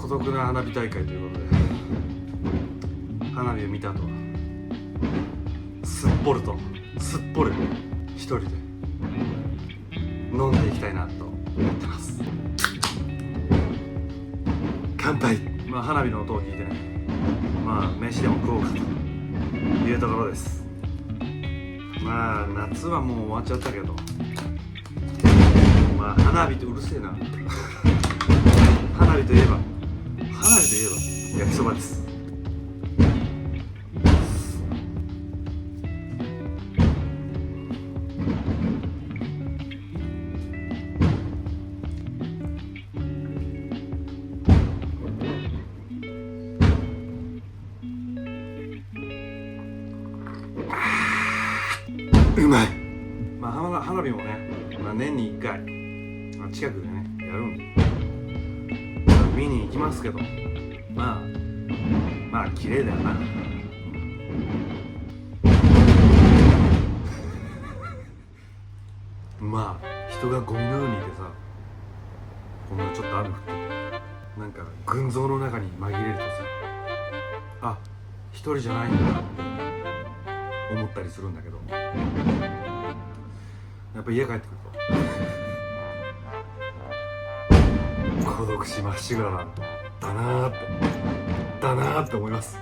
孤独な花火大会ということで、花火を見た後はすっぽる一人で飲んでいきたいなと思ってます。乾杯。まあ花火の音を聞いてね、まあ飯でも食おうかというところです。まあ夏はもう終わっちゃったけど、まあ花火ってうるせえな花火といえば焼きそばです。うまい。まあ花火もね、まあ、年に1回、まあ、近くでねやるんで、まあ、見に行きますけど、まあ綺麗だよなまあ人がゴミのようにいてさ、こんなちょっと雨降ってて、なんか群像の中に紛れるとさ、あ、一人じゃないんだって思ったりするんだけど、やっぱ家帰ってくると孤独死まっしぐらだなーって思います